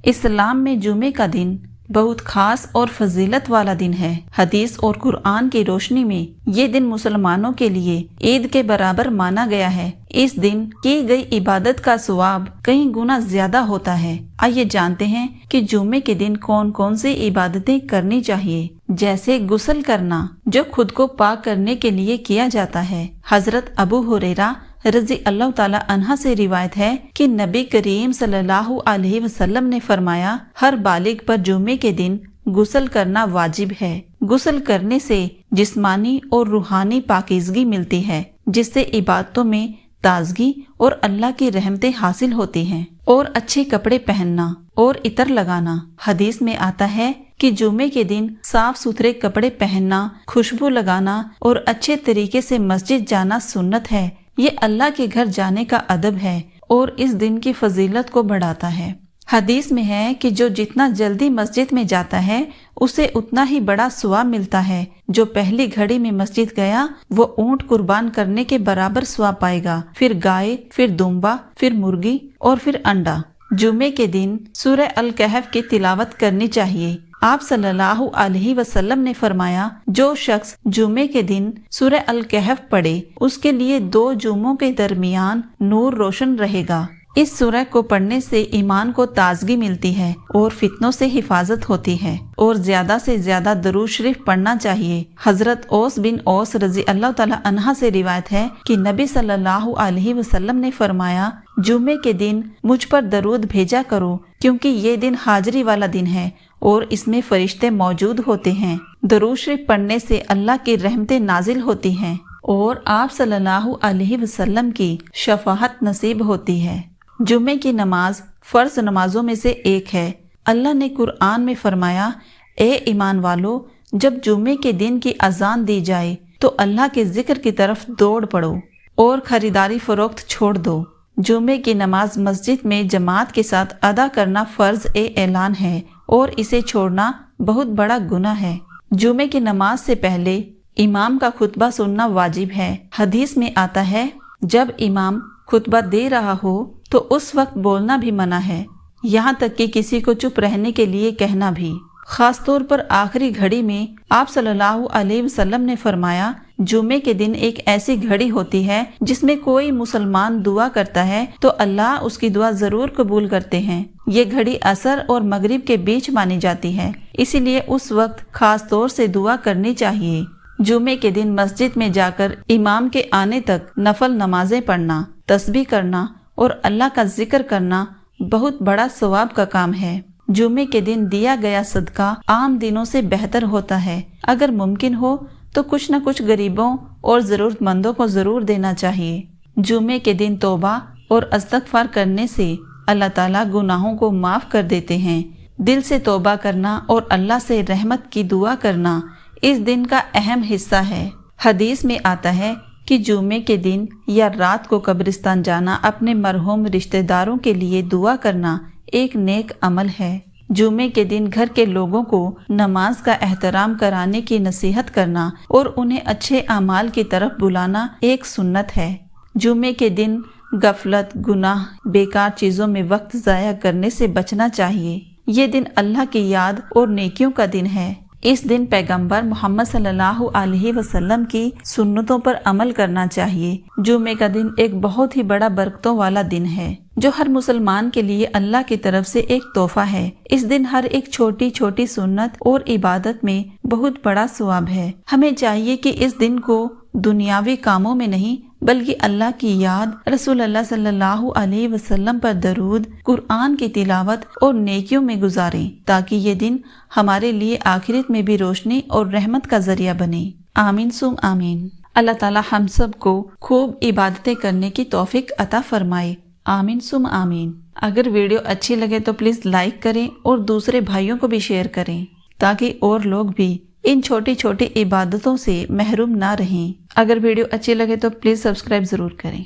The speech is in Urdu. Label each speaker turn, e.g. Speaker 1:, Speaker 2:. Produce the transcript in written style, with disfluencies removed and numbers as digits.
Speaker 1: اسلام میں جمعے کا دن بہت خاص اور فضیلت والا دن ہے۔ حدیث اور قرآن کی روشنی میں یہ دن مسلمانوں کے لیے عید کے برابر مانا گیا ہے۔ اس دن کی گئی عبادت کا ثواب کئی گنا زیادہ ہوتا ہے۔ آئیے جانتے ہیں کہ جمعے کے دن کون کون سی عبادتیں کرنی چاہیے، جیسے غسل کرنا جو خود کو پاک کرنے کے لیے کیا جاتا ہے۔ حضرت ابو ہریرہ رضی اللہ تعالی عنہ سے روایت ہے کہ نبی کریم صلی اللہ علیہ وسلم نے فرمایا، ہر بالغ پر جمعے کے دن غسل کرنا واجب ہے۔ غسل کرنے سے جسمانی اور روحانی پاکیزگی ملتی ہے، جس سے عبادتوں میں تازگی اور اللہ کی رحمتیں حاصل ہوتی ہیں۔ اور اچھے کپڑے پہننا اور عطر لگانا۔ حدیث میں آتا ہے کہ جمعے کے دن صاف ستھرے کپڑے پہننا، خوشبو لگانا اور اچھے طریقے سے مسجد جانا سنت ہے۔ یہ اللہ کے گھر جانے کا ادب ہے اور اس دن کی فضیلت کو بڑھاتا ہے۔ حدیث میں ہے کہ جو جتنا جلدی مسجد میں جاتا ہے اسے اتنا ہی بڑا ثواب ملتا ہے۔ جو پہلی گھڑی میں مسجد گیا وہ اونٹ قربان کرنے کے برابر ثواب پائے گا، پھر گائے، پھر دمبا، پھر مرغی اور پھر انڈا۔ جمعے کے دن سورہ الکہف کی تلاوت کرنی چاہیے۔ آپ صلی اللہ علیہ وسلم نے فرمایا، جو شخص جمعے کے دن سورہ الکہف پڑھے اس کے لیے 2 جمعوں کے درمیان نور روشن رہے گا۔ اس سورہ کو پڑھنے سے ایمان کو تازگی ملتی ہے اور فتنوں سے حفاظت ہوتی ہے، اور زیادہ سے زیادہ درود شریف پڑھنا چاہیے۔ حضرت اوس بن اوس رضی اللہ تعالی عنہ سے روایت ہے کہ نبی صلی اللہ علیہ وسلم نے فرمایا، جمعے کے دن مجھ پر درود بھیجا کرو، کیونکہ یہ دن حاضری والا دن ہے اور اس میں فرشتے موجود ہوتے ہیں۔ درود شریف پڑھنے سے اللہ کی رحمتیں نازل ہوتی ہیں اور آپ صلی اللہ علیہ وسلم کی شفاعت نصیب ہوتی ہے۔ جمعے کی نماز فرض نمازوں میں سے ایک ہے۔ اللہ نے قرآن میں فرمایا، اے ایمان والو، جب جمعے کے دن کی اذان دی جائے تو اللہ کے ذکر کی طرف دوڑ پڑو اور خریداری فروخت چھوڑ دو۔ جمعے کی نماز مسجد میں جماعت کے ساتھ ادا کرنا فرض اعلان ہے اور اسے چھوڑنا بہت بڑا گناہ ہے۔ جمعے کی نماز سے پہلے امام کا خطبہ سننا واجب ہے۔ حدیث میں آتا ہے، جب امام خطبہ دے رہا ہو تو اس وقت بولنا بھی منع ہے، یہاں تک کہ کسی کو چپ رہنے کے لیے کہنا بھی۔ خاص طور پر آخری گھڑی میں آپ صلی اللہ علیہ وسلم نے فرمایا، جمعے کے دن ایک ایسی گھڑی ہوتی ہے جس میں کوئی مسلمان دعا کرتا ہے تو اللہ اس کی دعا ضرور قبول کرتے ہیں۔ یہ گھڑی عصر اور مغرب کے بیچ مانی جاتی ہے، اسی لیے اس وقت خاص طور سے دعا کرنی چاہیے۔ جمعے کے دن مسجد میں جا کر امام کے آنے تک نفل نمازیں پڑھنا، تسبیح کرنا اور اللہ کا ذکر کرنا بہت بڑا ثواب کا کام ہے۔ جمعے کے دن دیا گیا صدقہ عام دنوں سے بہتر ہوتا ہے۔ اگر ممکن ہو تو کچھ نہ کچھ غریبوں اور ضرورت مندوں کو ضرور دینا چاہیے۔ جمعے کے دن توبہ اور استغفار کرنے سے اللہ تعالیٰ گناہوں کو معاف کر دیتے ہیں۔ دل سے توبہ کرنا اور اللہ سے رحمت کی دعا کرنا اس دن کا اہم حصہ ہے۔ حدیث میں آتا ہے کہ جمعے کے دن یا رات کو قبرستان جانا، اپنے مرحوم رشتہ داروں کے لیے دعا کرنا ایک نیک عمل ہے۔ جمعے کے دن گھر کے لوگوں کو نماز کا احترام کرانے کی نصیحت کرنا اور انہیں اچھے اعمال کی طرف بلانا ایک سنت ہے۔ جمعے کے دن غفلت، گناہ، بیکار چیزوں میں وقت ضائع کرنے سے بچنا چاہیے۔ یہ دن اللہ کی یاد اور نیکیوں کا دن ہے۔ اس دن پیغمبر محمد صلی اللہ علیہ وسلم کی سنتوں پر عمل کرنا چاہیے۔ جمعے کا دن ایک بہت ہی بڑا برکتوں والا دن ہے جو ہر مسلمان کے لیے اللہ کی طرف سے ایک تحفہ ہے۔ اس دن ہر ایک چھوٹی چھوٹی سنت اور عبادت میں بہت بڑا ثواب ہے۔ ہمیں چاہیے کہ اس دن کو دنیاوی کاموں میں نہیں بلکہ اللہ کی یاد، رسول اللہ صلی اللہ علیہ وسلم پر درود، قرآن کی تلاوت اور نیکیوں میں گزاریں، تاکہ یہ دن ہمارے لیے آخرت میں بھی روشنی اور رحمت کا ذریعہ بنے۔ آمین سم آمین۔ اللہ تعالی ہم سب کو خوب عبادتیں کرنے کی توفیق عطا فرمائے۔ آمین سم آمین۔ اگر ویڈیو اچھی لگے تو پلیز لائک کریں اور دوسرے بھائیوں کو بھی شیئر کریں، تاکہ اور لوگ بھی ان چھوٹی چھوٹی عبادتوں سے محروم نہ رہیں۔ اگر ویڈیو اچھی لگے تو پلیز سبسکرائب ضرور کریں۔